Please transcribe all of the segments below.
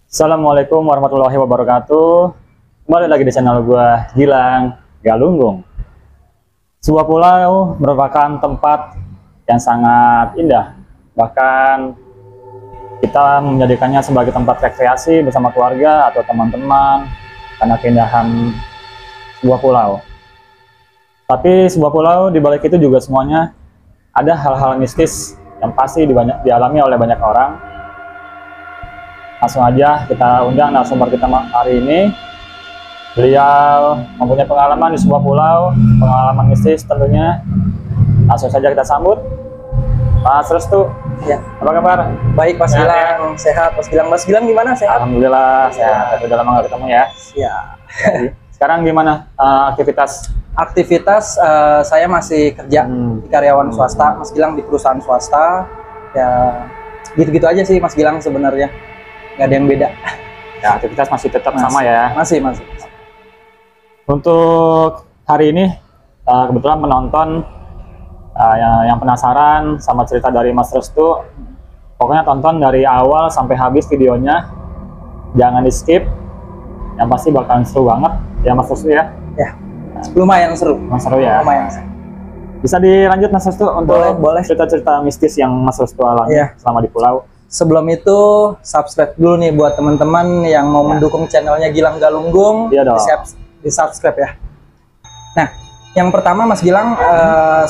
Assalamualaikum warahmatullahi wabarakatuh. Kembali lagi di channel gua Gilang Galunggung. Sebuah pulau merupakan tempat yang sangat indah. Bahkan kita menjadikannya sebagai tempat rekreasi bersama keluarga atau teman-teman karena keindahan sebuah pulau. Tapi sebuah pulau di balik itu juga semuanya ada hal-hal mistis yang pasti dialami oleh banyak orang. Langsung aja kita undang narasumber kita hari ini. Beliau mempunyai pengalaman di sebuah pulau, pengalaman mistis tentunya. Langsung saja kita sambut Mas Restu. Ya, apa kabar? baik Mas Gilang, sehat Mas Gilang. Mas Gilang gimana, sehat? Alhamdulillah sehat. Udah lama nggak ketemu ya. Ya. Sekarang gimana aktivitas? Aktivitas saya masih kerja di karyawan swasta, Mas Gilang, di perusahaan swasta. Ya, gitu-gitu aja sih Mas Gilang sebenarnya. Nggak ada yang beda. Ya, aktivitas masih tetap sama ya. Masih. Untuk hari ini kebetulan penonton yang penasaran sama cerita dari Mas Restu, pokoknya tonton dari awal sampai habis videonya, jangan di skip. Yang pasti bakalan seru banget ya Mas Restu ya. Ya, lumayan seru. Mas seru ya. Lumayan seru. Bisa dilanjut Mas Restu untuk boleh. cerita-cerita mistis yang Mas Restu alami selama di pulau. Sebelum itu, subscribe dulu nih buat teman-teman yang mau mendukung channelnya Gilang Galunggung. Iya dong. Di subscribe ya. Nah, yang pertama Mas Gilang,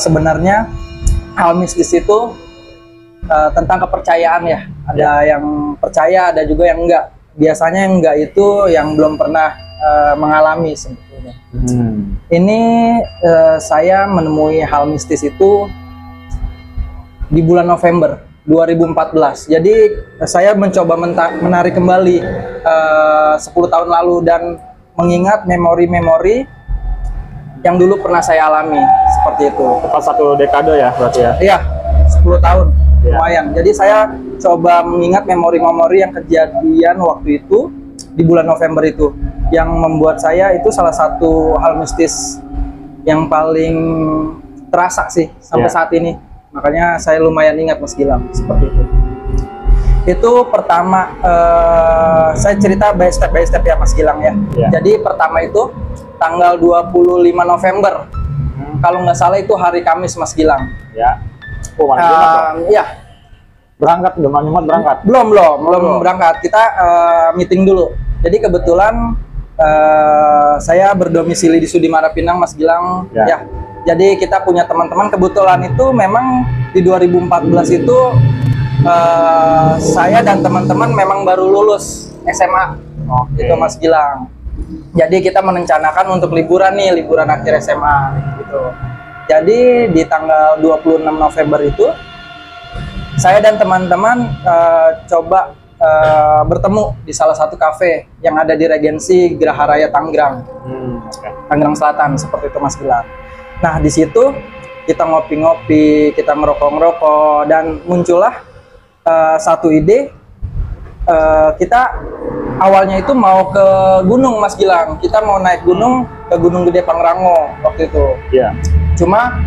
sebenarnya hal mistis itu tentang kepercayaan ya. Ada yang percaya, ada juga yang enggak. Biasanya yang enggak itu yang belum pernah mengalami sebetulnya. Ini saya menemui hal mistis itu di bulan November 2014. Jadi saya mencoba menarik kembali 10 tahun lalu dan mengingat memori-memori yang dulu pernah saya alami seperti itu. Tepat 1 dekade ya berarti ya? Iya, 10 tahun lumayan. Jadi saya coba mengingat memori-memori yang kejadian waktu itu di bulan November itu, yang membuat saya itu salah satu hal mistis yang paling terasa sih sampai saat ini. Makanya saya lumayan ingat Mas Gilang seperti itu. Itu pertama, saya cerita by step ya Mas Gilang ya. Jadi pertama itu tanggal 25 November. Kalau nggak salah itu hari Kamis Mas Gilang. Ya. Oh, Jumat ya. Berangkat belum Jumat berangkat? Belum berangkat. Kita meeting dulu. Jadi kebetulan saya berdomisili di Sudimara Pinang Mas Gilang ya. Jadi kita punya teman-teman, kebetulan itu memang di 2014 itu saya dan teman-teman memang baru lulus SMA. Itu Mas Gilang. Jadi kita merencanakan untuk liburan akhir SMA gitu. Jadi di tanggal 26 November itu saya dan teman-teman coba bertemu di salah satu kafe yang ada di Regensi Geraha Raya Tangerang. Tangerang Selatan seperti itu Mas Gilang. Nah, di situ kita ngopi-ngopi, kita ngerokok-ngerokok, dan muncullah satu ide. Kita awalnya itu mau ke gunung Mas Gilang. Kita mau naik gunung ke Gunung Gede Pangrango waktu itu. Cuma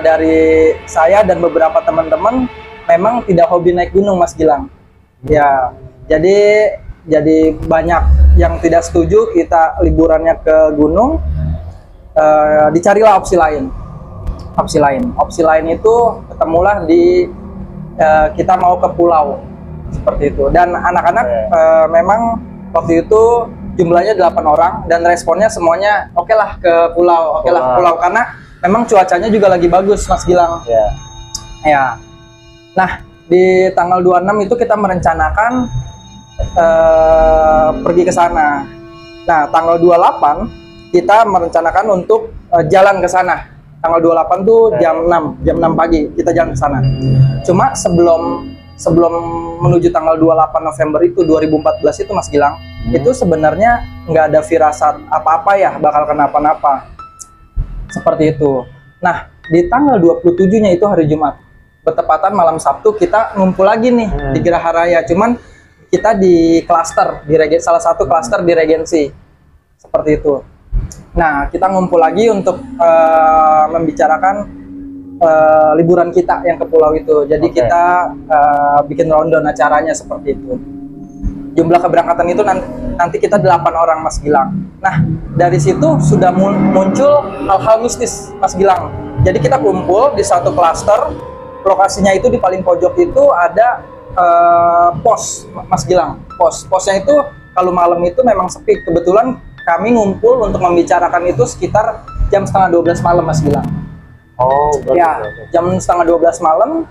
dari saya dan beberapa teman-teman memang tidak hobi naik gunung Mas Gilang. Ya, jadi banyak yang tidak setuju kita liburannya ke gunung. Dicarilah opsi lain. Opsi lain itu ketemulah di kita mau ke pulau seperti itu. Dan anak-anak memang waktu itu jumlahnya 8 orang dan responnya semuanya oke lah ke pulau, karena memang cuacanya juga lagi bagus Mas Gilang. Ya. Nah, di tanggal 26 itu kita merencanakan pergi ke sana. Nah, tanggal 28 kita merencanakan untuk jalan ke sana. Tanggal 28 tuh jam 6 pagi kita jalan ke sana. Cuma sebelum menuju tanggal 28 November itu 2014 itu Mas Gilang, itu sebenarnya nggak ada firasat apa-apa ya bakal kenapa-napa. Seperti itu. Nah, di tanggal 27-nya itu hari Jumat. Bertepatan malam Sabtu kita ngumpul lagi nih di Geraha Raya. Cuman kita di klaster, salah satu klaster di Regensi. Seperti itu. Nah, kita ngumpul lagi untuk membicarakan liburan kita yang ke pulau itu. Jadi kita bikin rundown acaranya seperti itu. Jumlah keberangkatan itu nanti kita 8 orang Mas Gilang. Nah, dari situ sudah muncul hal-hal mistis Mas Gilang. Jadi kita kumpul di satu klaster, lokasinya itu di paling pojok itu ada pos Mas Gilang. Posnya itu kalau malam itu memang sepi. Kebetulan kami ngumpul untuk membicarakan itu sekitar jam setengah 12 malam Mas Gilang. Oh, ya, jam setengah 12 malam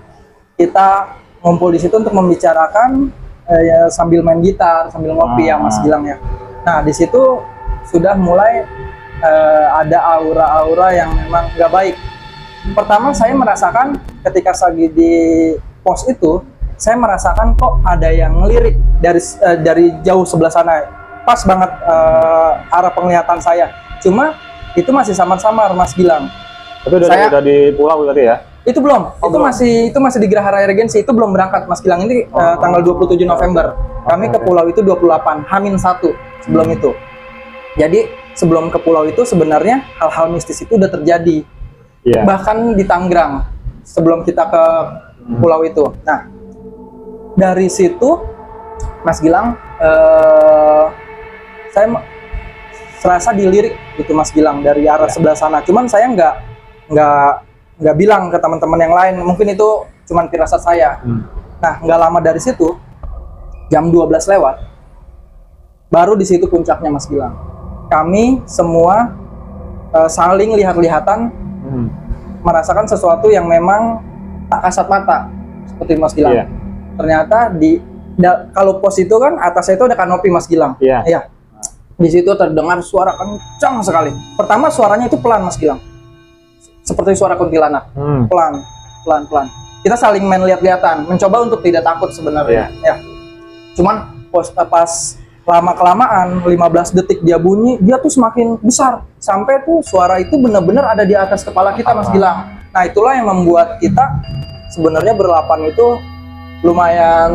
kita ngumpul di situ untuk membicarakan ya, sambil main gitar, sambil ngopi ya Mas Gilang ya. Nah, di situ sudah mulai ada aura-aura yang memang nggak baik. Pertama saya merasakan ketika lagi di pos itu, saya merasakan kok ada yang ngelirik dari jauh sebelah sana. Pas banget arah penglihatan saya. Cuma itu masih samar-samar Mas Gilang. Itu udah di pulau tadi ya? Itu belum. Itu masih di Geraha Raya Regensi. Itu belum berangkat Mas Gilang. Ini tanggal 27 November. Kami ke pulau itu 28, H-1 sebelum itu. Jadi sebelum ke pulau itu sebenarnya hal-hal mistis itu udah terjadi. Bahkan di Tangerang sebelum kita ke pulau itu. Nah, dari situ Mas Gilang saya serasa dilirik gitu Mas Gilang dari arah sebelah sana. Cuman saya nggak bilang ke teman-teman yang lain, mungkin itu cuman firasat saya. Nah, nggak lama dari situ, jam 12 lewat, baru di situ puncaknya Mas Gilang. Kami semua saling lihat-lihatan, merasakan sesuatu yang memang tak kasat mata, seperti Mas Gilang. Ternyata kalau pos itu kan atasnya itu ada kanopi Mas Gilang. Iya. Di situ terdengar suara kencang sekali. Pertama suaranya itu pelan Mas Gilang. Seperti suara kuntilanak, pelan. Kita saling main lihat-lihatan, mencoba untuk tidak takut sebenarnya. Ya. Cuman pas lama-kelamaan, 15 detik dia bunyi, dia tuh semakin besar. Sampai tuh suara itu benar-benar ada di atas kepala kita Mas Gilang. Nah itulah yang membuat kita sebenarnya berlapan itu lumayan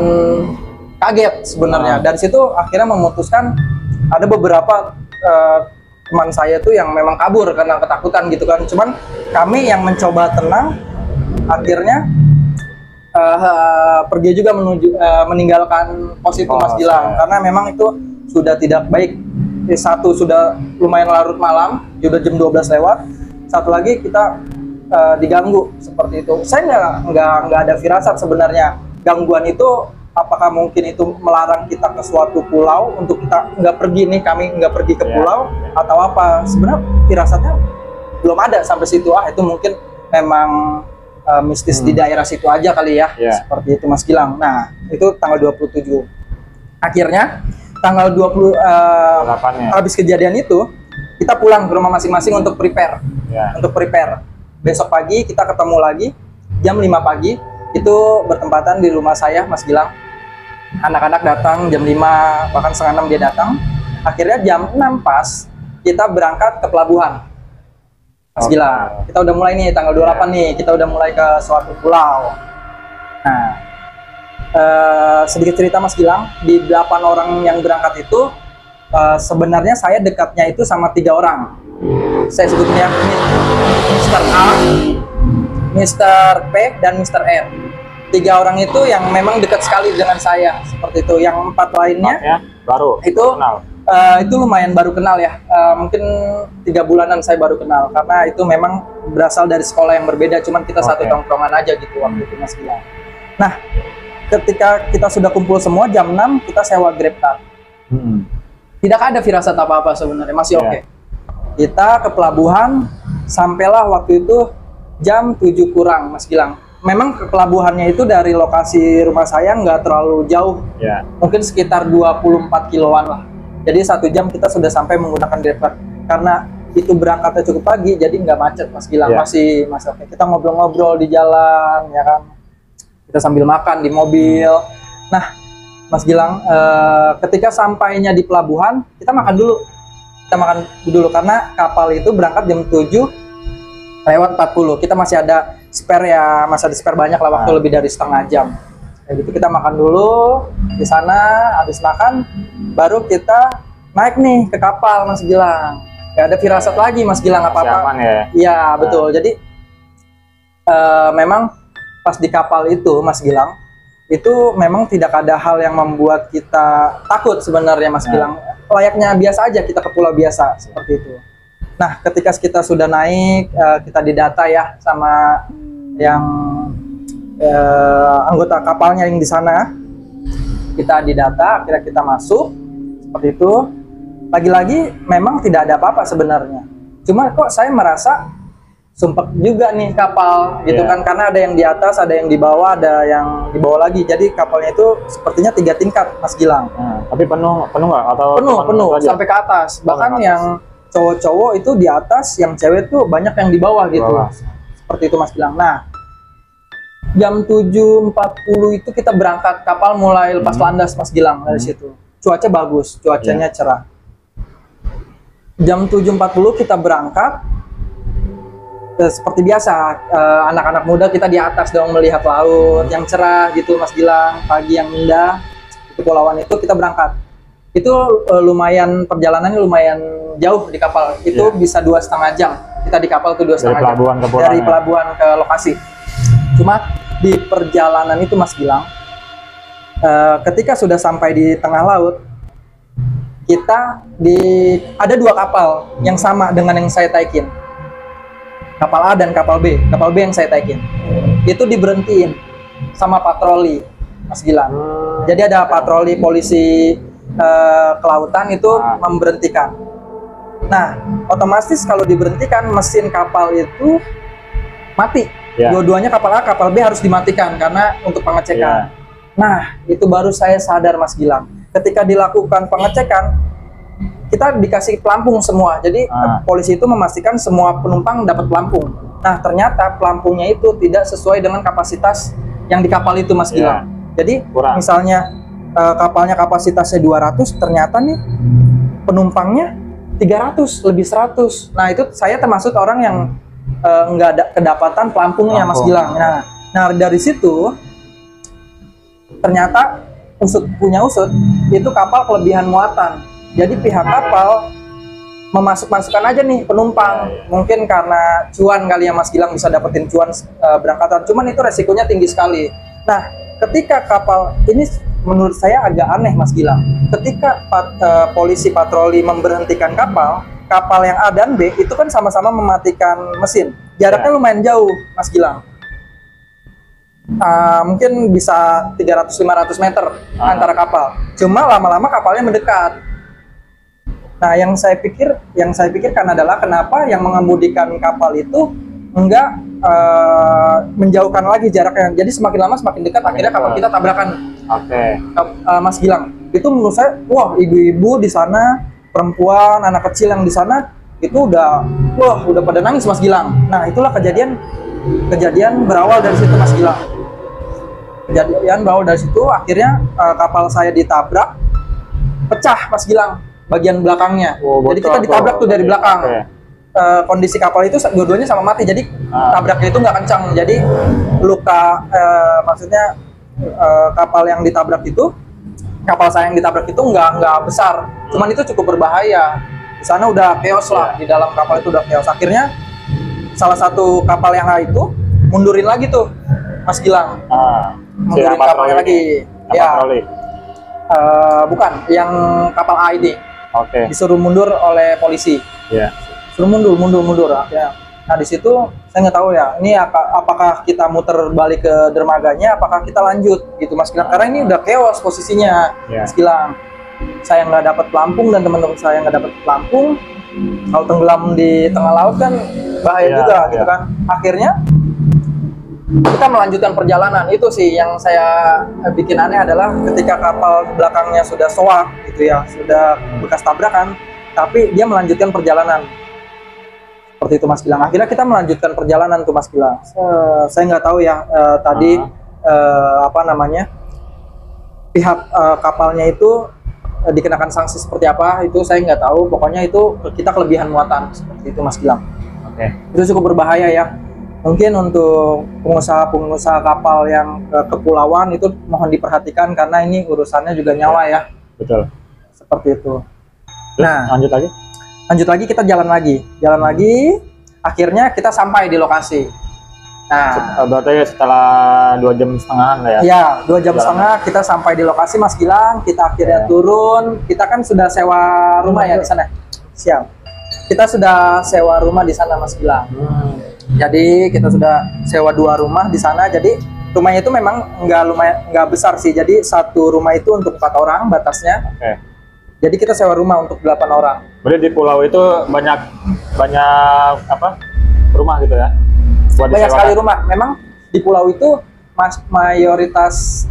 kaget sebenarnya. Dari situ akhirnya memutuskan ada beberapa teman saya tuh yang memang kabur karena ketakutan gitu kan. Cuman kami yang mencoba tenang, akhirnya pergi juga meninggalkan pos itu Mas Gilang. Karena memang itu sudah tidak baik. Satu sudah lumayan larut malam, sudah jam 12 lewat. Satu lagi kita diganggu seperti itu. Saya nggak ada firasat sebenarnya. Gangguan itu apakah mungkin itu melarang kita ke suatu pulau untuk kita nggak pergi nih, kami nggak pergi ke pulau atau apa? Sebenarnya firasatnya belum ada sampai situ. Itu mungkin memang mistis di daerah situ aja kali ya. Seperti itu Mas Gilang. Nah itu tanggal 27. Akhirnya tanggal 20 habis kejadian itu kita pulang ke rumah masing-masing untuk prepare. Besok pagi kita ketemu lagi jam 5 pagi. Itu bertempatan di rumah saya Mas Gilang. Anak-anak datang jam 5, bahkan setengah 6 dia datang. Akhirnya jam 6 pas kita berangkat ke pelabuhan Mas Gilang. Kita udah mulai nih tanggal 28 nih, kita udah mulai ke suatu pulau. Nah, sedikit cerita Mas Gilang, di 8 orang yang berangkat itu sebenarnya saya dekatnya itu sama 3 orang. Saya sebutnya Mr. A, Mr. P, dan Mr. R. 3 orang itu yang memang dekat sekali dengan saya, seperti itu. Yang 4 lainnya baru itu kenal. Itu lumayan baru kenal ya. Mungkin 3 bulanan saya baru kenal, karena itu memang berasal dari sekolah yang berbeda. Cuman kita satu tongkrongan aja gitu waktu itu Mas Gilang. Nah, ketika kita sudah kumpul semua jam 6 kita sewa Grab Car. Tidak ada firasat apa-apa sebenarnya, masih oke. Kita ke pelabuhan, sampailah waktu itu jam 7 kurang Mas Gilang. Memang ke pelabuhannya itu dari lokasi rumah saya nggak terlalu jauh, mungkin sekitar 24 kiloan lah. Jadi 1 jam kita sudah sampai menggunakan Grab. Karena itu berangkatnya cukup pagi, jadi nggak macet Mas Gilang. Masih oke. Kita ngobrol-ngobrol di jalan, ya kan. Kita sambil makan di mobil. Nah, Mas Gilang, ketika sampainya di pelabuhan, kita makan dulu. Karena kapal itu berangkat jam 7:40. Kita masih ada spare ya, masih ada spare banyak lah, waktu lebih dari setengah jam. Kayak gitu kita makan dulu di sana, habis makan baru kita naik nih ke kapal Mas Gilang. Gak ada firasat lagi Mas Gilang apa-apa. Iya, betul. Jadi memang pas di kapal itu Mas Gilang, itu memang tidak ada hal yang membuat kita takut sebenarnya Mas Gilang. Layaknya biasa aja kita ke pulau biasa seperti itu. Nah, ketika kita sudah naik, kita didata ya sama yang anggota kapalnya yang di sana. Kita didata, akhirnya kita masuk seperti itu. Lagi-lagi memang tidak ada apa-apa sebenarnya. Cuma kok saya merasa sumpek juga nih kapal gitu kan, karena ada yang di atas, ada yang di bawah, ada yang di bawah lagi. Jadi kapalnya itu sepertinya 3 tingkat Mas Gilang. Tapi penuh nggak atau Penuh sampai ke atas. Bahkan yang cowok-cowok itu di atas, yang cewek tuh banyak yang di bawah gitu. Seperti itu Mas Gilang. Nah, jam 7.40 itu kita berangkat, kapal mulai lepas landas Mas Gilang dari situ. Cuaca bagus, cuacanya cerah. Jam 7.40 kita berangkat. Seperti biasa, anak-anak muda kita di atas dong melihat laut yang cerah gitu Mas Gilang, pagi yang indah. Kepulauan itu kita berangkat. Itu lumayan, perjalanannya lumayan jauh di kapal. Itu bisa 2,5 jam. Kita di kapal tuh 2,5 jam. Dari pelabuhan ke lokasi. Cuma di perjalanan itu Mas Gilang, ketika sudah sampai di tengah laut, kita ada 2 kapal yang sama dengan yang saya taikin. Kapal A dan kapal B. Kapal B yang saya taikin. Itu diberhentiin sama patroli Mas Gilang. Jadi ada patroli polisi kelautan itu memberhentikan. Nah, otomatis kalau diberhentikan mesin kapal itu mati. Dua-duanya kapal A, kapal B harus dimatikan karena untuk pengecekan. Nah, itu baru saya sadar Mas Gilang. Ketika dilakukan pengecekan, kita dikasih pelampung semua. Jadi polisi itu memastikan semua penumpang dapat pelampung. Nah, ternyata pelampungnya itu tidak sesuai dengan kapasitas yang di kapal itu Mas Gilang. Jadi misalnya kapalnya kapasitasnya 200, ternyata nih penumpangnya 300, lebih 100. Nah, itu saya termasuk orang yang nggak ada kedapatan pelampungnya Mas Gilang. Nah dari situ ternyata usut itu kapal kelebihan muatan. Jadi pihak kapal memasukkan aja nih penumpang, mungkin karena cuan kali ya Mas Gilang, bisa dapetin cuan berangkatan. Cuman itu resikonya tinggi sekali. Nah, ketika kapal ini menurut saya agak aneh Mas Gilang. Ketika polisi patroli memberhentikan kapal yang A dan B itu kan sama-sama mematikan mesin. Jaraknya lumayan jauh Mas Gilang. Mungkin bisa 300-500 meter antara kapal. Cuma lama-lama kapalnya mendekat. Nah, yang saya pikirkan adalah kenapa yang mengemudikan kapal itu enggak menjauhkan lagi jaraknya. Jadi semakin lama semakin dekat, akhirnya kapal kita tabrakan. Mas Gilang. Itu menurut saya, wah, ibu-ibu di sana, perempuan, anak kecil yang di sana itu udah pada nangis Mas Gilang. Nah, itulah kejadian berawal dari situ Mas Gilang. Kejadian berawal dari situ, akhirnya kapal saya ditabrak, pecah Mas Gilang bagian belakangnya. Jadi kita ditabrak tuh dari belakang. Kondisi kapal itu dua-duanya sama mati, jadi tabraknya itu nggak kencang. Jadi luka, maksudnya kapal saya yang ditabrak itu nggak besar, cuman itu cukup berbahaya. Di sana udah chaos lah, di dalam kapal itu udah chaos. Akhirnya salah satu kapal yang A itu mundurin lagi tuh Mas Gilang. Mundurin kapalnya lagi. Bukan, yang kapal A ini. Disuruh mundur oleh polisi. Suruh mundur ya. Nah, di situ saya nggak tahu ya, ini apakah kita muter balik ke dermaganya, apakah kita lanjut gitu Mas Gilang, karena ini udah chaos posisinya. Mas Gilang, saya nggak dapat pelampung dan teman-teman saya nggak dapat pelampung. Kalau tenggelam di tengah laut kan bahaya juga gitu kan. Akhirnya kita melanjutkan perjalanan. Itu sih yang saya bikin aneh, adalah ketika kapal belakangnya sudah soak gitu ya, sudah bekas tabrakan, tapi dia melanjutkan perjalanan. Seperti itu Mas Gilang. Akhirnya kita melanjutkan perjalanan tuh Mas Gilang. Saya nggak tahu ya tadi pihak kapalnya itu dikenakan sanksi seperti apa, itu saya nggak tahu. Pokoknya itu kita kelebihan muatan seperti itu Mas Gilang. Itu cukup berbahaya ya. Mungkin untuk pengusaha kapal yang kepulauan itu mohon diperhatikan, karena ini urusannya juga nyawa ya. Betul. Seperti itu. Terus, nah, lanjut lagi kita jalan lagi, akhirnya kita sampai di lokasi. Nah, Berarti setelah 2,5 jam lah ya? ya 2,5 jam kita sampai di lokasi Mas Gilang. Kita akhirnya turun. Kita kan sudah sewa rumah ya di sana. Siap. Kita sudah sewa rumah di sana Mas Gilang. Jadi kita sudah sewa 2 rumah di sana. Jadi rumahnya itu memang nggak besar sih. Jadi satu rumah itu untuk 4 orang batasnya. Oke. Jadi kita sewa rumah untuk 8 orang. Berarti di pulau itu banyak apa? Rumah gitu ya? Buat Banyak disewakan. sekali rumah. Memang di pulau itu mayoritas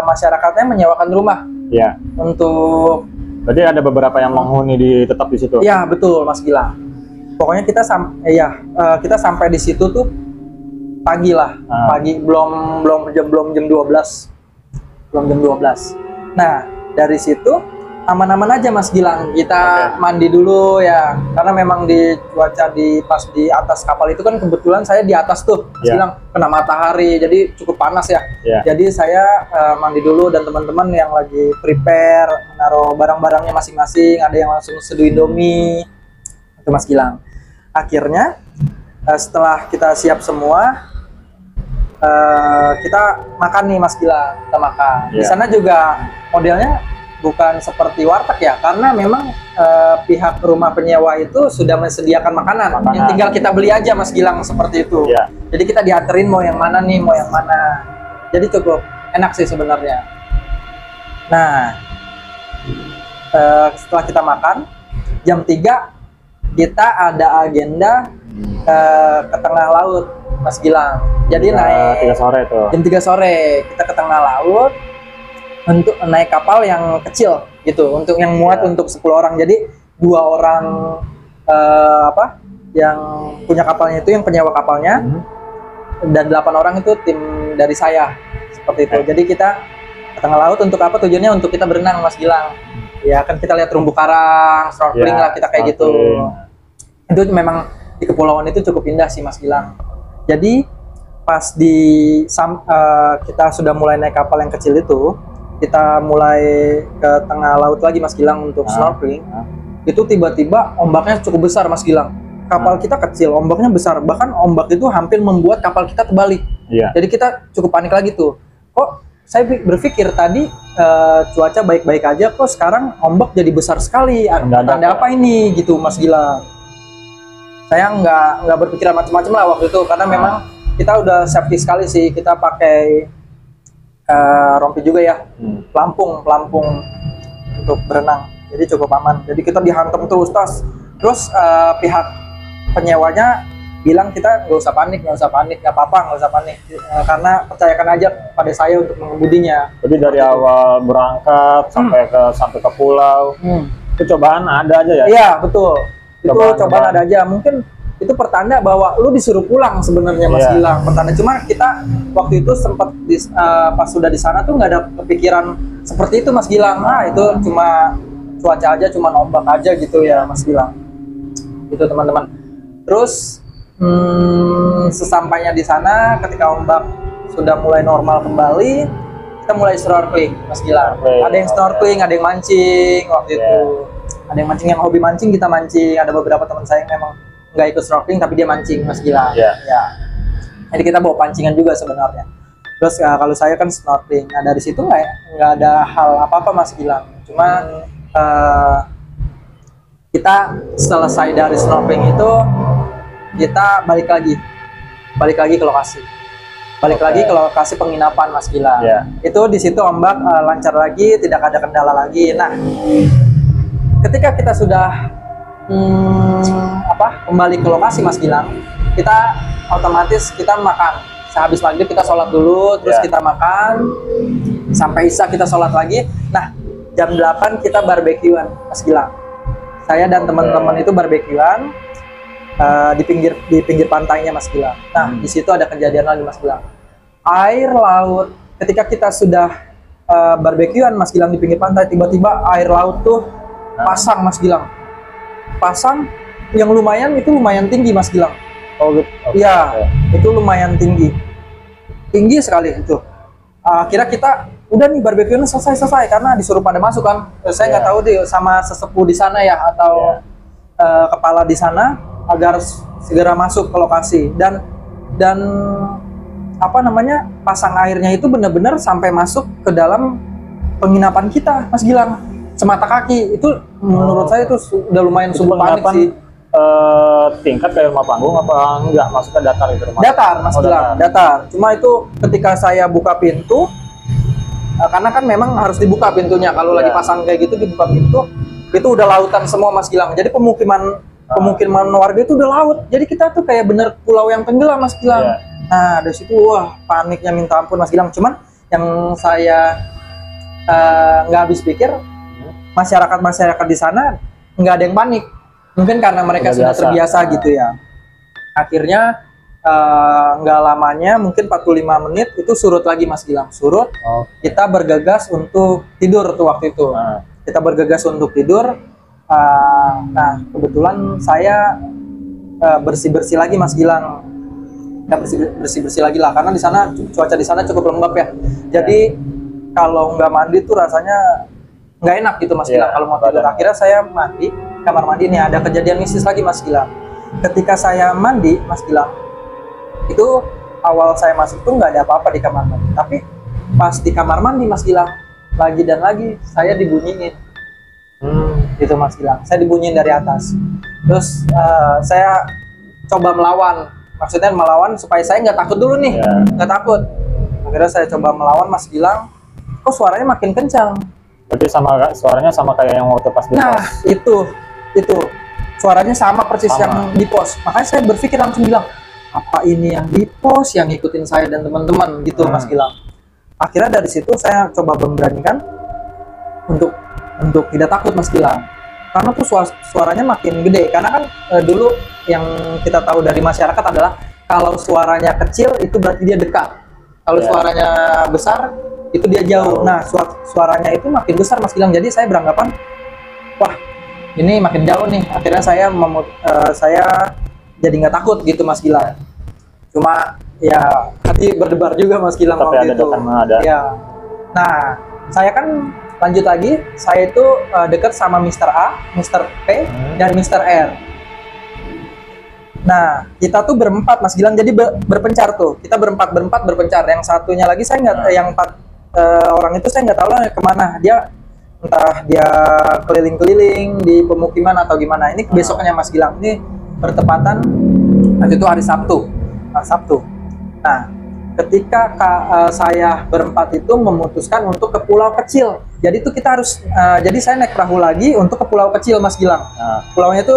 masyarakatnya menyewakan rumah Iya. untuk. Berarti ada beberapa yang menghuni tetap di situ. Ya betul Mas Gilang. Pokoknya kita kita sampai di situ tuh pagi lah. Pagi belum jam 12. Belum jam 12. Nah, dari situ aman-aman aja Mas Gilang. Kita mandi dulu ya. Karena memang di cuaca pas di atas kapal itu kan kebetulan saya di atas tuh. Mas Gilang kena matahari jadi cukup panas ya. Jadi saya mandi dulu dan teman-teman yang lagi prepare naruh barang-barangnya masing-masing, ada yang langsung seduh Indomie. Itu Mas Gilang. Akhirnya setelah kita siap semua kita makan nih Mas Gilang. Kita makan. Di sana juga modelnya bukan seperti warteg ya, karena memang pihak rumah penyewa itu sudah menyediakan makanan. Yang tinggal kita beli aja Mas Gilang seperti itu. Jadi kita dianterin mau yang mana nih, mau yang mana. Jadi cukup enak sih sebenarnya. Nah, setelah kita makan, jam 3 kita ada agenda ke tengah laut Mas Gilang. Jadi naik 3 sore tuh. jam 3 sore kita ke tengah laut untuk naik kapal yang kecil gitu, untuk yang muat untuk 10 orang. Jadi 2 orang yang punya kapalnya itu, yang penyewa kapalnya, dan 8 orang itu tim dari saya seperti itu. Jadi kita ke tengah laut untuk apa? Tujuannya untuk kita berenang Mas Gilang. Ya kan kita lihat terumbu karang, snorkeling lah kita kayak gitu. Itu memang di kepulauan itu cukup indah sih Mas Gilang. Jadi pas kita sudah mulai naik kapal yang kecil itu, kita mulai ke tengah laut lagi Mas Gilang untuk snorkeling. Itu tiba-tiba ombaknya cukup besar Mas Gilang. Kapal kita kecil, ombaknya besar. Bahkan ombak itu hampir membuat kapal kita terbalik. Jadi kita cukup panik lagi tuh. Kok saya berpikir tadi cuaca baik-baik aja, kok sekarang ombak jadi besar sekali. Tanda apa ini gitu Mas Gilang. Saya nggak berpikiran macam-macam lah waktu itu, karena memang kita udah safety sekali sih. Kita pakai rompi juga ya, pelampung untuk berenang, jadi cukup aman. Jadi kita dihantam terus pihak penyewanya bilang kita nggak usah panik, nggak apa-apa, nggak usah panik, karena percayakan aja pada saya untuk mengemudinya. Jadi dari awal berangkat sampai ke pulau, itu cobaan ada aja ya? Iya betul, itu cobaan ada aja. Mungkin itu pertanda bahwa lu disuruh pulang sebenarnya Mas Gilang. Pertanda, cuma kita waktu itu sempat pas sudah di sana tuh nggak ada kepikiran seperti itu Mas Gilang. Itu cuma cuaca aja, cuma ombak aja gitu ya Mas Gilang. Itu teman-teman. Terus sesampainya di sana, ketika ombak sudah mulai normal kembali, kita mulai snorkeling Mas Gilang. Ada yang snorkeling, ada yang mancing waktu itu. Ada yang mancing, yang hobi mancing kita mancing. Ada beberapa teman saya yang memang nggak ikut snorkeling tapi dia mancing Mas Gilang. Jadi kita bawa pancingan juga sebenarnya. Terus kalau saya kan snorkeling. Nah dari situ nggak ada hal apa-apa Mas Gilang. Cuma kita selesai dari snorkeling itu, kita balik lagi ke lokasi. Lagi ke lokasi penginapan Mas Gilang. Itu di situ ombak lancar lagi, tidak ada kendala lagi. Nah, ketika kita sudah kembali ke lokasi Mas Gilang, kita otomatis kita makan. Sehabis maghrib kita sholat dulu, terus kita makan sampai isya kita sholat lagi. Nah, jam 8 kita barbekyuan Mas Gilang. Saya dan teman-teman itu barbekyuan di pinggir pantainya Mas Gilang. Nah, di situ ada kejadian lagi Mas Gilang. Air laut, ketika kita sudah barbekyuan Mas Gilang di pinggir pantai, tiba-tiba air laut tuh pasang Mas Gilang. Pasang yang lumayan tinggi Mas Gilang. Iya, itu lumayan tinggi sekali itu. Akhirnya kita udah nih barbekyuan selesai karena disuruh pada masuk kan. Saya nggak tahu deh sama sesepuh di sana ya atau kepala di sana agar segera masuk ke lokasi. Dan dan apa namanya, pasang airnya itu benar-benar sampai masuk ke dalam penginapan kita, Mas Gilang. Semata kaki itu menurut saya itu udah lumayan sungguh panik sih. Tingkat kayak rumah panggung apa enggak? Maksudnya datar itu rumah? Datar, Mas Gilang, datar. Cuma itu ketika saya buka pintu, karena kan memang harus dibuka pintunya. Kalau lagi pasang kayak gitu dibuka pintu, itu udah lautan semua, Mas Gilang. Jadi pemukiman warga itu udah laut. Jadi kita tuh kayak bener pulau yang tenggelam, Mas Gilang. Nah, dari situ wah paniknya minta ampun, Mas Gilang. Cuman yang saya nggak habis pikir, masyarakat di sana nggak ada yang panik. Mungkin karena mereka sudah terbiasa gitu ya. Akhirnya nggak lamanya, mungkin 45 menit itu surut lagi, Mas Gilang. Surut. Kita bergegas untuk tidur tuh waktu itu. Kita bergegas untuk tidur. Nah, kebetulan saya bersih-bersih lagi, Mas Gilang. Kita bersih-bersih lagi lah, karena di sana cuaca di sana cukup lembab ya. Jadi kalau nggak mandi tuh rasanya nggak enak gitu, Mas Gilang, kalau mau tidur. Akhirnya saya mandi, kamar mandi nih ada kejadian mistis lagi, Mas Gilang. Ketika saya mandi, Mas Gilang, itu awal saya masuk tuh nggak ada apa-apa di kamar mandi. Tapi pas di kamar mandi, Mas Gilang, lagi dan lagi saya dibunyiin. Gitu, Mas Gilang. Saya dibunyiin dari atas. Terus saya coba melawan. Maksudnya melawan supaya saya nggak takut dulu nih, nggak takut. Akhirnya saya coba melawan, Mas Gilang. Kok suaranya makin kencang? Berarti suaranya sama kayak yang waktu pas di pos. Nah, itu suaranya sama persis yang di pos. Makanya saya berpikir langsung bilang, apa ini yang di pos yang ngikutin saya dan teman-teman gitu, Mas Gilang. Akhirnya dari situ saya coba memberanikan untuk tidak takut, Mas Gilang. Karena tuh suaranya makin gede. Karena kan dulu yang kita tahu dari masyarakat adalah kalau suaranya kecil itu berarti dia dekat. Kalau suaranya besar itu dia jauh. Nah, suaranya itu makin besar, Mas Gilang. Jadi saya beranggapan, wah, ini makin jauh nih. Akhirnya saya jadi nggak takut gitu, Mas Gilang. Cuma ya hati berdebar juga, Mas Gilang, waktu itu. Ya. Nah, saya kan lanjut lagi, saya itu dekat sama Mr. A, Mr. P, dan Mr. R. Nah, kita tuh berempat, Mas Gilang, jadi berpencar tuh. Kita berempat berpencar. Yang satunya lagi saya nggak, yang 4 orang itu saya nggak tahu lah kemana. Dia entah dia keliling-keliling di pemukiman atau gimana. Ini besoknya, Mas Gilang. Ini bertepatan waktu itu hari Sabtu. Nah, ketika saya berempat itu memutuskan untuk ke pulau kecil. Jadi itu kita harus, jadi saya naik perahu lagi untuk ke pulau kecil, Mas Gilang. Pulaunya itu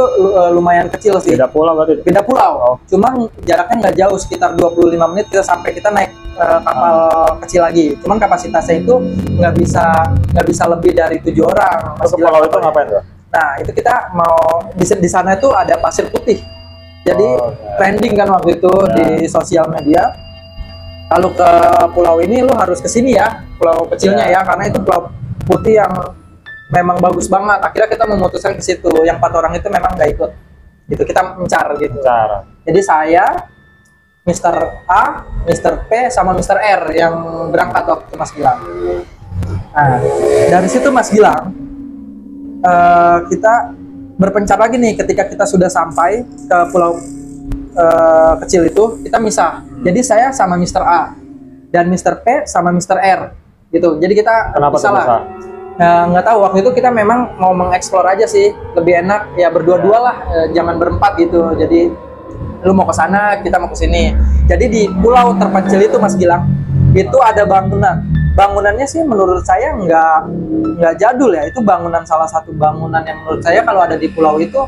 lumayan kecil sih. Beda pulau berarti? Beda pulau. Cuma jaraknya nggak jauh, sekitar 25 menit kita naik kapal kecil lagi. Cuman kapasitasnya itu nggak bisa lebih dari 7 orang. Mas Gilang, pulau itu ngapain tuh? Nah, itu kita mau di sana itu ada pasir putih. Jadi trending kan waktu itu di sosial media. Kalau ke pulau ini lu harus ke sini ya, pulau kecilnya ya, karena itu pulau putih yang memang bagus banget. Akhirnya kita memutuskan ke situ. Yang 4 orang itu memang nggak ikut. Gitu, kita mencar gitu. Jadi saya, Mr. A, Mr. P, sama Mr. R yang berangkat waktu itu, Mas Gilang. Nah, dari situ, Mas Gilang, kita berpencar lagi nih. Ketika kita sudah sampai ke pulau kecil itu, kita misah. Jadi saya sama Mr. A dan Mr. P sama Mr. R gitu. Jadi kita salah. Nggak tahu, waktu itu kita memang mau mengeksplor aja sih, lebih enak ya berdua-dua lah, jangan berempat gitu. Jadi lu mau ke sana, kita mau ke sini. Jadi di pulau terpencil itu, Mas Gilang, itu ada bangunan. Bangunannya sih menurut saya nggak jadul ya. Itu bangunan, salah satu bangunan yang menurut saya kalau ada di pulau itu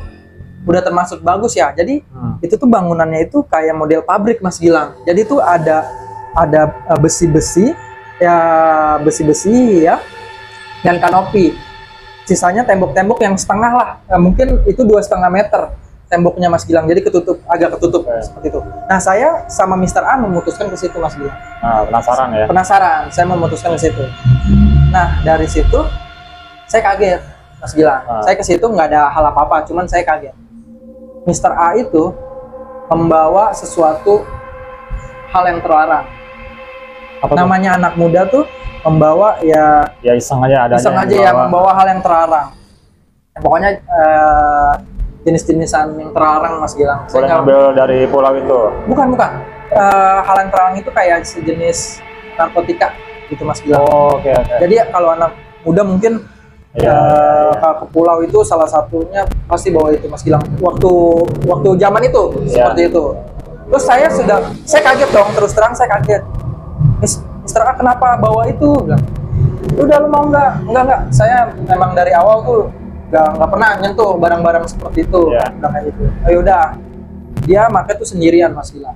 udah termasuk bagus ya. Jadi itu tuh bangunannya itu kayak model pabrik, Mas Gilang. Jadi itu ada besi-besi ya, dan kanopi. Sisanya tembok-tembok yang setengah lah, mungkin itu 2,5 meter temboknya, Mas Gilang. Jadi agak ketutup seperti itu. Nah, saya sama Mr. A memutuskan ke situ, Mas Gilang. Penasaran ya? Penasaran, saya memutuskan ke situ. Nah, dari situ saya kaget, Mas Gilang. Saya ke situ nggak ada hal apa-apa, cuman saya kaget. Mr. A itu membawa sesuatu hal yang terlarang. Apa namanya tuh? Anak muda tuh membawa ya iseng aja ya, membawa hal yang terlarang. Pokoknya jenis-jenisan yang terlarang, Mas Gilang. Boleh ngambil dari pulau itu? Bukan. hal yang terlarang itu kayak sejenis narkotika gitu Mas Gilang. Oh, oke oke. Jadi kalau anak muda mungkin Iya, kalau ke pulau itu salah satunya pasti bawa itu Mas Gilang. Waktu zaman itu seperti itu. Terus saya kaget dong, terus terang saya kaget. Mister A kenapa bawa itu? Bilang, udah lu mau nggak, saya memang dari awal tuh nggak pernah nyentuh barang-barang seperti itu. Bilang kayak gitu. Ayo udah, dia pakai tuh sendirian Mas Gilang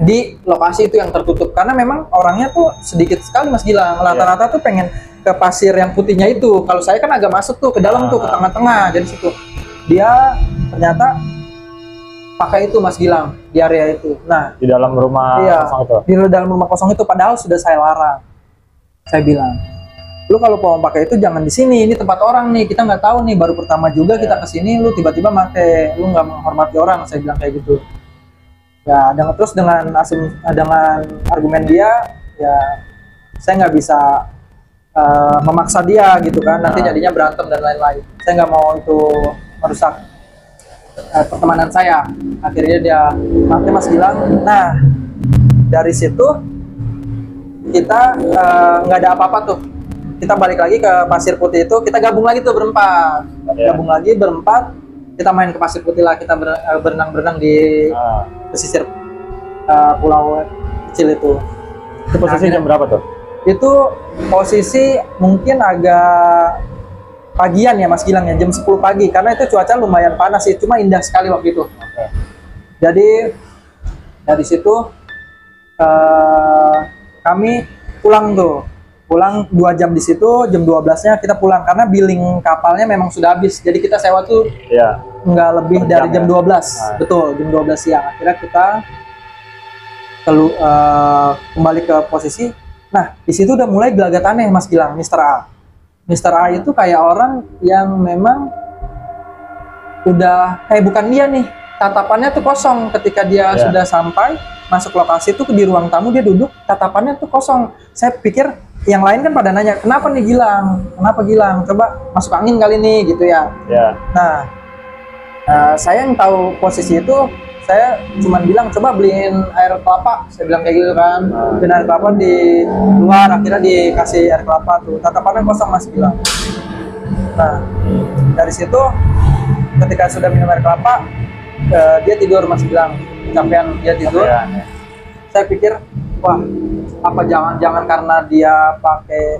di lokasi itu yang tertutup, karena memang orangnya tuh sedikit sekali Mas Gilang. Rata-rata tuh pengen ke pasir yang putihnya itu. Kalau saya kan agak masuk tuh ke dalam tuh, ke tengah-tengah, jadi situ dia ternyata pakai itu Mas Gilang di area itu. Nah, di dalam rumah kosong itu. Di dalam rumah kosong itu, padahal sudah saya larang. Saya bilang, lu kalau mau pakai itu jangan di sini, ini tempat orang nih, kita nggak tahu nih, baru pertama juga kita kesini, lu tiba-tiba pakai, lu nggak menghormati orang. Saya bilang kayak gitu. Ya, terus dengan argumen dia, ya saya nggak bisa memaksa dia gitu kan, nanti jadinya berantem dan lain-lain. Saya nggak mau itu merusak pertemanan saya. Akhirnya dia pakai Mas Gilang. Nah, dari situ kita nggak ada apa-apa tuh. Kita balik lagi ke Pasir Putih itu, kita gabung lagi tuh berempat. Gabung lagi berempat, kita main ke Pasir Putih lah, kita berenang-berenang di pesisir pulau kecil itu. Itu posisi jam berapa tuh? Itu posisi mungkin agak pagian ya Mas Gilang ya, jam 10 pagi, karena itu cuaca lumayan panas sih, cuma indah sekali waktu itu. Jadi dari situ kami pulang 2 jam di situ, jam 12-nya kita pulang karena billing kapalnya memang sudah habis. Jadi kita sewa tuh nggak lebih dari jam 12. Betul, jam 12 siang. Akhirnya kita kembali ke posisi. Nah, di situ udah mulai gelagat aneh Mas Gilang, Mister A. Mister A itu kayak orang yang memang udah kayak bukan dia nih. Tatapannya tuh kosong ketika dia sudah sampai masuk lokasi itu di ruang tamu, dia duduk, tatapannya tuh kosong. Saya pikir yang lain kan pada nanya, kenapa nih Gilang? Kenapa Gilang? Coba masuk angin kali nih gitu ya. Nah, saya yang tahu posisi itu, saya cuma bilang coba beliin air kelapa, saya bilang kayak gitu kan. Beliin air kelapa di luar, akhirnya dikasih air kelapa tuh, tatapannya kosong Mas bilang. Nah, dari situ ketika sudah minum air kelapa, dia tidur Mas bilang, kecapean dia tidur. Saya pikir, wah, apa jangan-jangan karena dia pakai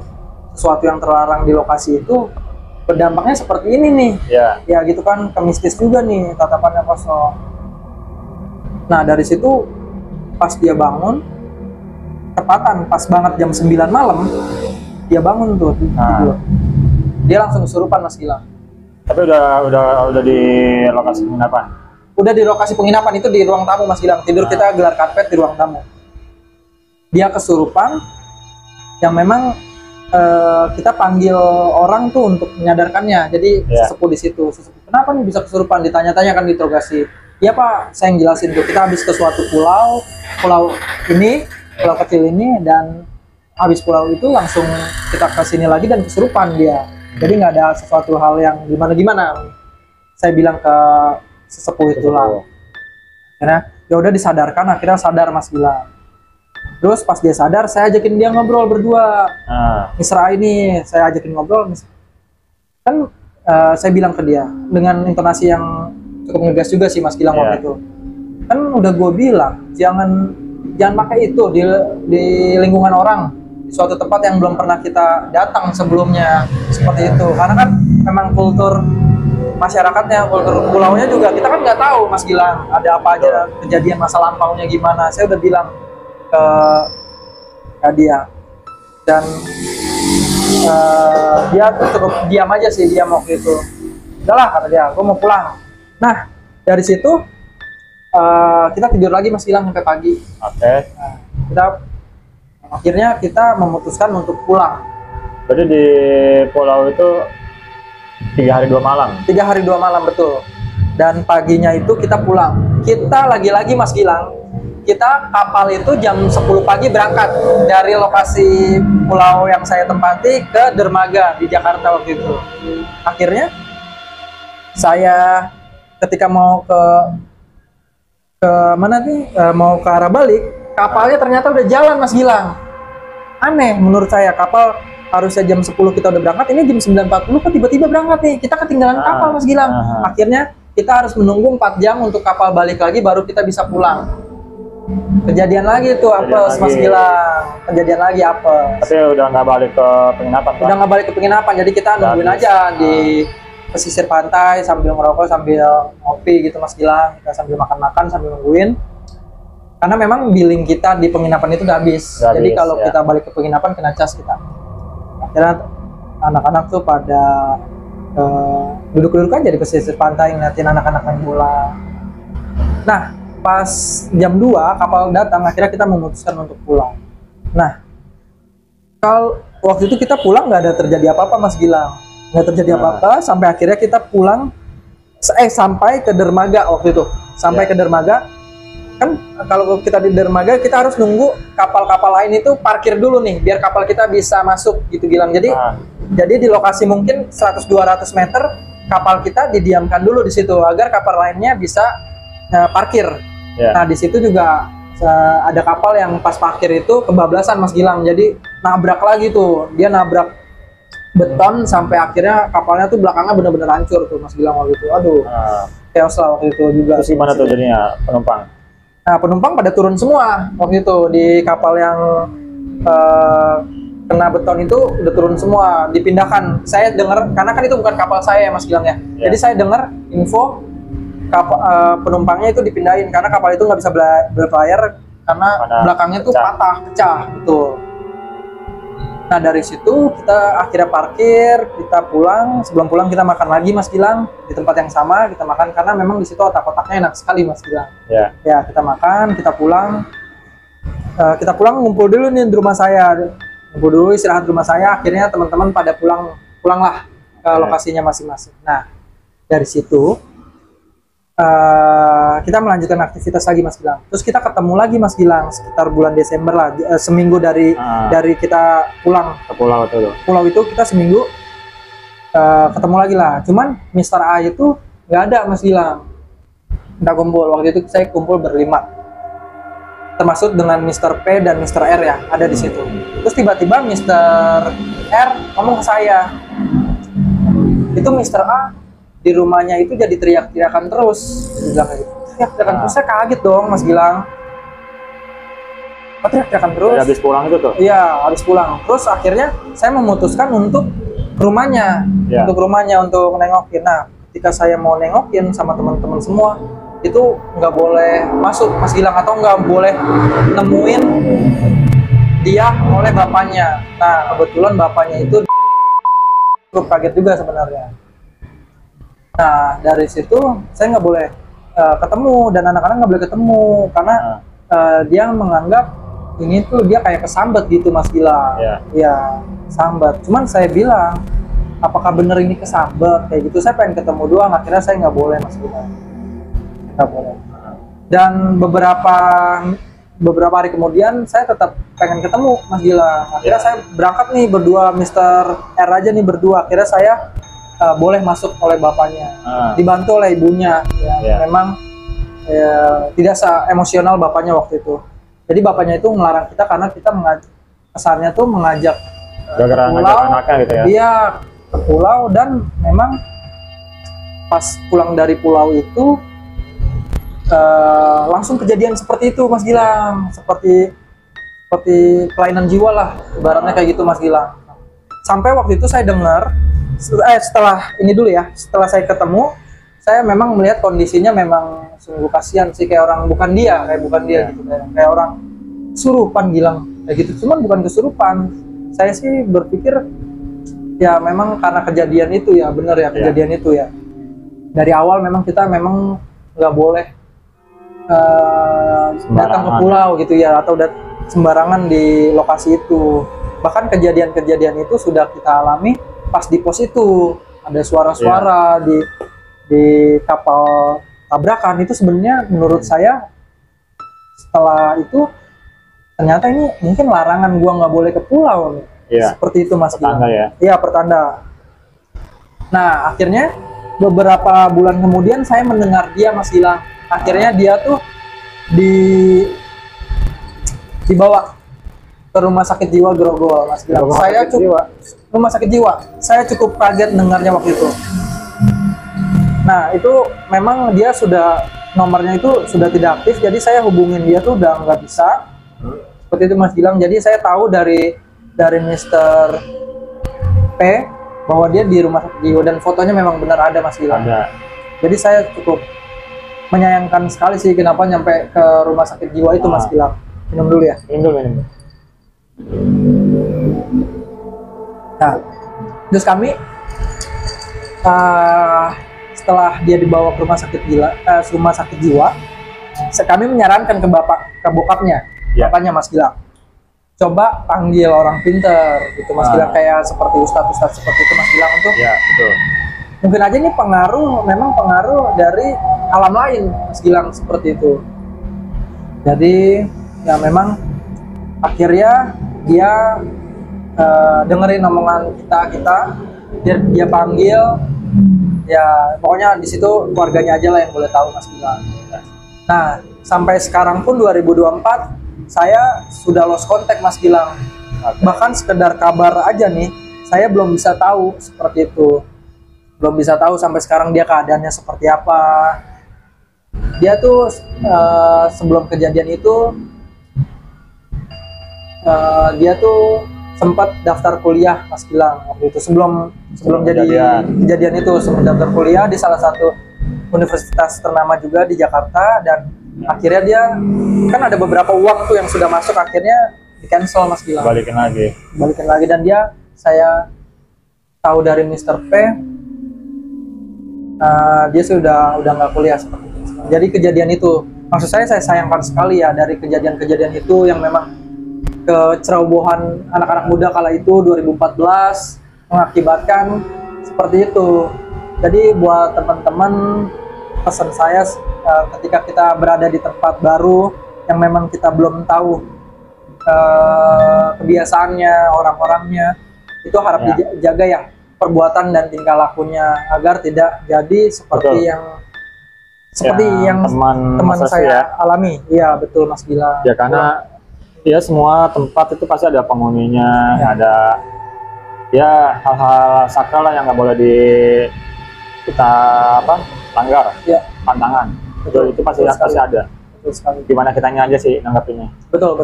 sesuatu yang terlarang di lokasi itu berdampaknya seperti ini nih. Ya gitu kan, kemistis juga nih, tatapannya kosong. Nah, dari situ pas dia bangun, tepatan pas banget jam 9 malam, dia bangun tuh tidur. Dia langsung kesurupan Mas Gilang. Tapi udah di lokasi penginapan. Udah di lokasi penginapan, itu di ruang tamu Mas Gilang. Tidur kita gelar karpet di ruang tamu. Dia kesurupan yang memang kita panggil orang tuh untuk menyadarkannya. Jadi sesepuh di situ, kenapa nih bisa kesurupan? Ditanya-tanya kan, diinterogasi. Iya Pak, saya yang jelasin tuh, kita habis ke suatu pulau kecil ini, dan habis pulau itu langsung kita ke sini lagi dan kesurupan dia. Jadi nggak ada sesuatu hal yang gimana-gimana. Saya bilang ke sesepuh itulah. Akhirnya ya udah disadarkan, akhirnya sadar Mas Gilang. Terus pas dia sadar, saya ajakin dia ngobrol berdua. Mister A ini saya ajakin ngobrol. Kan saya bilang ke dia dengan intonasi yang cukup ngegas juga sih Mas Gilang waktu itu. Kan udah gue bilang jangan pakai itu di lingkungan orang, di suatu tempat yang belum pernah kita datang sebelumnya, seperti itu. Karena kan memang kultur masyarakatnya, kultur pulaunya juga kita kan nggak tahu Mas Gilang ada apa aja, kejadian masa lampaunya gimana. Saya udah bilang ke dia, dan dia tuh cukup diam aja sih, dia waktu itu. Udahlah kata dia, gue mau pulang. Nah, dari situ kita tidur lagi Mas Gilang sampai pagi. Nah, akhirnya kita memutuskan untuk pulang. Berarti di pulau itu 3 hari 2 malam? 3 hari 2 malam, betul. Dan paginya itu kita pulang. Kita lagi-lagi Mas Gilang, kita kapal itu jam 10 pagi berangkat dari lokasi pulau yang saya tempati ke dermaga di Jakarta waktu itu. Akhirnya saya ketika mau ke ke mana nih, mau ke arah balik, kapalnya ternyata udah jalan Mas Gilang. Aneh menurut saya, kapal harusnya jam 10 kita udah berangkat, ini jam 9.40 kok tiba-tiba berangkat nih, kita ketinggalan kapal Mas Gilang. Akhirnya kita harus menunggu 4 jam untuk kapal balik lagi, baru kita bisa pulang. Kejadian lagi tuh apes Mas Gilang, kejadian lagi apes. Tapi udah nggak balik ke penginapan, Pak? Udah nggak balik ke penginapan, jadi kita nungguin aja di pesisir pantai sambil ngerokok, sambil ngopi gitu Mas Gilang. Kita sambil makan-makan, sambil nungguin. Karena memang billing kita di penginapan itu udah habis. Jadi kalau kita balik ke penginapan kena cas kita. Akhirnya anak-anak tuh pada duduk-duduk aja di pesisir pantai ngeliatin anak-anak main bola. Nah, pas jam 2 kapal datang, akhirnya kita memutuskan untuk pulang. Nah, kalau waktu itu kita pulang nggak ada terjadi apa-apa Mas Gilang. Nggak terjadi apa-apa sampai akhirnya kita pulang, sampai ke dermaga waktu itu. Sampai ke dermaga, kan kalau kita di dermaga kita harus nunggu kapal-kapal lain itu parkir dulu nih biar kapal kita bisa masuk gitu Gilang. Jadi di lokasi mungkin 100-200 meter kapal kita didiamkan dulu di situ agar kapal lainnya bisa parkir. Nah di situ juga ada kapal yang pas parkir itu kebablasan Mas Gilang, jadi nabrak lagi tuh, dia nabrak beton sampai akhirnya kapalnya tuh belakangnya bener-bener hancur tuh Mas Gilang waktu itu. Aduh, chaos lah waktu itu juga. Terus gimana tuh jadinya penumpang? Nah penumpang pada turun semua waktu itu di kapal yang kena beton itu udah turun semua, dipindahkan. Saya dengar, karena kan itu bukan kapal saya Mas Gilang ya. Jadi saya dengar info penumpangnya itu dipindahin karena kapal itu nggak bisa berlayar karena belakangnya tuh patah, pecah betul. Nah dari situ kita akhirnya parkir, kita pulang. Sebelum pulang kita makan lagi Mas Gilang di tempat yang sama, kita makan karena memang di situ otak-otaknya enak sekali Mas Gilang. Ya kita makan, kita pulang. Kita pulang ngumpul dulu nih di rumah saya, ngumpul dulu istirahat di rumah saya. Akhirnya teman-teman pada pulanglah ke lokasinya masing-masing. Nah dari situ kita melanjutkan aktivitas lagi Mas Gilang. Terus kita ketemu lagi Mas Gilang sekitar bulan Desember lah, seminggu dari kita pulang ke pulau itu. Pulau itu kita seminggu ketemu lagi lah. Cuman Mr. A itu nggak ada Mas Gilang. Kita kumpul waktu itu, saya kumpul berlima, termasuk dengan Mr. P dan Mr. R ya ada di situ. Terus tiba-tiba Mr. R ngomong ke saya, itu Mr. A di rumahnya itu jadi teriak-teriakan terus, bilang kayak gitu. Teriak-teriakan terus, saya kaget dong Mas Gilang. Teriak-teriakan terus. Jadi habis pulang itu tuh? Iya, habis pulang. Terus akhirnya saya memutuskan untuk ke rumahnya, untuk nengokin. Nah, ketika saya mau nengokin sama teman-teman semua, itu nggak boleh masuk Mas Gilang, atau nggak boleh nemuin dia oleh bapaknya. Nah, kebetulan bapaknya itu cukup kaget juga sebenarnya. Nah dari situ saya nggak boleh ketemu, dan anak-anak nggak boleh ketemu karena dia menganggap ini tuh dia kayak kesambet gitu Mas Gilang. Ya sambat. Cuman saya bilang, apakah bener ini kesambet kayak gitu? Saya pengen ketemu doang. Akhirnya saya nggak boleh Mas Gilang, nggak boleh. Dan beberapa hari kemudian saya tetap pengen ketemu Mas Gilang. Akhirnya saya berangkat nih berdua, Mr. R aja nih berdua. Akhirnya saya boleh masuk oleh bapaknya, dibantu oleh ibunya. Memang tidak se-emosional bapaknya waktu itu. Jadi bapaknya itu melarang kita karena kita kesannya tuh mengajak pulau, anaknya gitu ya. Dia ke pulau, dan memang pas pulang dari pulau itu langsung kejadian seperti itu Mas Gilang, seperti kelainan jiwa lah ibaratnya kayak gitu Mas Gilang. Sampai waktu itu saya dengar, setelah ini dulu ya, setelah saya ketemu, saya memang melihat kondisinya memang sungguh kasihan sih, kayak orang bukan dia gitu, kayak orang kesurupan Gilang kayak gitu. Cuman bukan kesurupan, saya sih berpikir ya memang karena kejadian itu ya, bener ya kejadian itu ya. Dari awal memang kita memang nggak boleh datang ke pulau gitu ya, atau sembarangan di lokasi itu. Bahkan kejadian-kejadian itu sudah kita alami pas di pos itu, ada suara-suara di kapal tabrakan. Itu sebenarnya menurut saya setelah itu ternyata ini mungkin larangan gua nggak boleh ke pulau, seperti itu Mas Gilang. Iya, pertanda. Nah akhirnya beberapa bulan kemudian saya mendengar dia Mas Gilang, akhirnya dia tuh di dibawa ke rumah sakit jiwa Grogol, Mas Gilang. Rumah sakit jiwa. Saya cukup kaget dengarnya waktu itu. Nah, itu memang dia sudah nomornya itu sudah tidak aktif, jadi saya hubungin dia tuh udah nggak bisa. Seperti itu Mas Gilang. Jadi saya tahu dari Mr. P bahwa dia di rumah sakit jiwa dan fotonya memang benar ada, Mas Gilang. Ada. Jadi saya cukup menyayangkan sekali sih kenapa nyampe ke rumah sakit jiwa itu, Mas Gilang. Minum dulu ya. Minum. Nah, terus kami setelah dia dibawa ke rumah sakit jiwa, kami menyarankan ke bokapnya, bapaknya Mas Gilang, coba panggil orang pinter gitu, Mas Gilang, kayak seperti ustadz seperti itu, Mas Gilang, untuk betul. Mungkin aja ini memang pengaruh dari alam lain, Mas Gilang, seperti itu. Jadi ya memang akhirnya dia dengerin omongan kita, dia panggil, ya pokoknya di situ keluarganya aja lah yang boleh tahu, Mas Gilang. Nah, sampai sekarang pun 2024 saya sudah lost contact, Mas Gilang. Bahkan sekedar kabar aja nih, saya belum bisa tahu seperti itu. Belum bisa tahu sampai sekarang dia keadaannya seperti apa. Dia tuh sebelum kejadian itu dia tuh sempat daftar kuliah, Mas Gilang, waktu itu sebelum jadi kejadian itu, sempat daftar kuliah di salah satu universitas ternama juga di Jakarta, dan akhirnya dia kan ada beberapa uang tuh yang sudah masuk, akhirnya di cancel, Mas Gilang. Balikin lagi, dan saya tahu dari Mr. P, dia sudah nggak kuliah seperti itu. Jadi kejadian itu, maksud saya sayangkan sekali ya, dari kejadian-kejadian itu yang memang kecerobohan anak-anak muda kala itu 2014 mengakibatkan seperti itu. Jadi buat teman-teman, pesan saya ketika kita berada di tempat baru yang memang kita belum tahu kebiasaannya, orang-orangnya, itu harap dijaga ya perbuatan dan tingkah lakunya agar tidak jadi seperti yang teman saya alami. Iya, betul, Mas Gilang. Ya, karena ya semua tempat itu pasti ada penghuninya, ada ya hal-hal sakral lah yang nggak boleh kita langgar, pantangan. Betul, itu pasti ada. Betul sekali. Gimana kitanya aja sih nanggapinnya. Betul.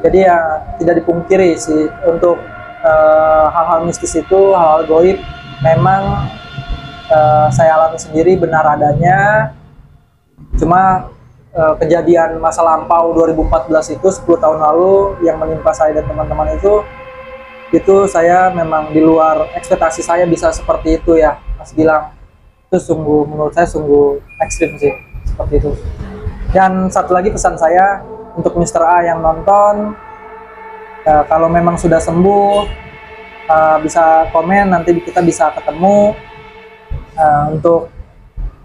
Jadi ya tidak dipungkiri sih, untuk hal-hal mistis itu, hal-hal goib memang saya alami sendiri, benar adanya. Cuma kejadian masa lampau 2014 itu 10 tahun lalu yang menimpa saya dan teman-teman itu saya memang di luar ekspektasi saya bisa seperti itu ya, Mas Gilang. Itu menurut saya sungguh ekstrim sih, seperti itu. Dan satu lagi pesan saya untuk Mr. A yang nonton, kalau memang sudah sembuh, bisa komen, nanti kita bisa ketemu untuk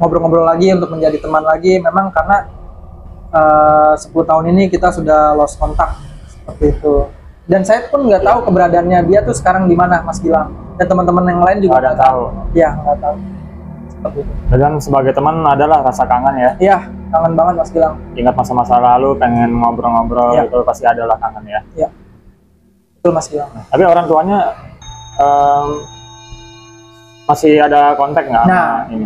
ngobrol-ngobrol lagi, untuk menjadi teman lagi. Memang karena 10 tahun ini kita sudah lost kontak seperti itu, dan saya pun nggak tahu keberadaannya dia tuh sekarang di mana, Mas Gilang, dan teman-teman yang lain juga nggak tahu. Ya, nggak tahu seperti itu. Dan sebagai teman adalah rasa kangen ya. Iya, kangen banget, Mas Gilang. Ingat masa-masa lalu, pengen ngobrol-ngobrol, itu pasti adalah kangen ya. Iya, betul, Mas Gilang. Tapi orang tuanya masih ada kontak nggak? Nah, ini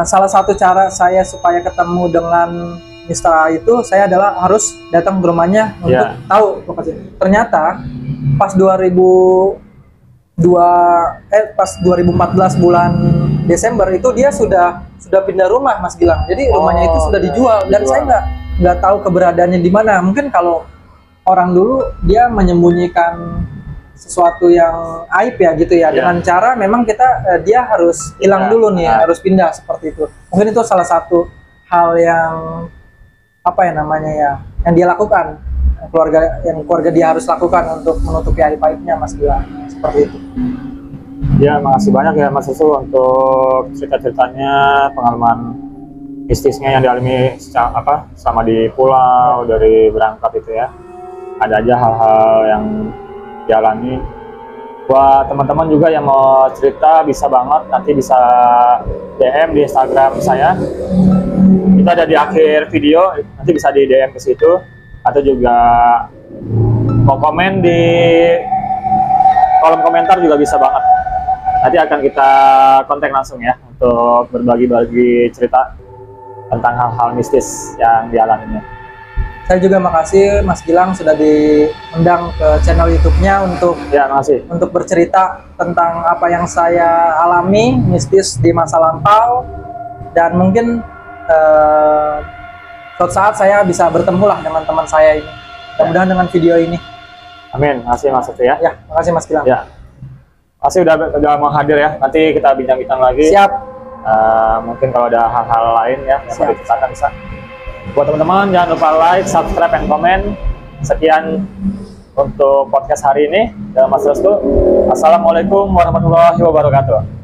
salah satu cara saya supaya ketemu dengan Mr. A itu, saya adalah harus datang ke rumahnya untuk tahu lokasinya. Ternyata pas 2014 bulan Desember itu dia sudah pindah rumah, Mas Gilang. Jadi rumahnya itu sudah dijual, dan saya nggak tahu keberadaannya di mana. Mungkin kalau orang dulu dia menyembunyikan sesuatu yang aib ya gitu ya, dengan cara memang dia harus hilang dulu nih, harus pindah seperti itu. Mungkin itu salah satu hal yang yang dia lakukan, keluarga dia harus lakukan untuk menutupi aib-aibnya, Mas Gilang, seperti itu. Ya, makasih banyak ya Mas Susu untuk cerita-ceritanya, pengalaman mistisnya yang dialami sama di pulau dari berangkat itu ya. Ada aja hal-hal yang dialami. Buat teman-teman juga yang mau cerita, bisa banget nanti bisa DM di Instagram saya. itu ada di akhir video, nanti bisa di DM ke situ, atau juga mau komen di kolom komentar juga bisa banget. Nanti akan kita kontak langsung ya untuk berbagi-bagi cerita tentang hal-hal mistis yang dialaminya. Saya juga makasih Mas Gilang sudah diundang ke channel YouTube-nya untuk bercerita tentang apa yang saya alami mistis di masa lampau, dan mungkin suatu saat saya bisa bertemu lah dengan teman saya ini. Mudah-mudahan dengan video ini. Amin. Makasih Mas Satria. Ya, makasih Mas Gilang. Ya. Makasih udah mau hadir ya. Nanti kita bincang-bincang lagi. Siap. Mungkin kalau ada hal-hal lain ya yang mau diceritakan bisa. Buat teman-teman jangan lupa like, subscribe, dan komen. Sekian untuk podcast hari ini. Dalam Mas Restu. Assalamualaikum warahmatullahi wabarakatuh.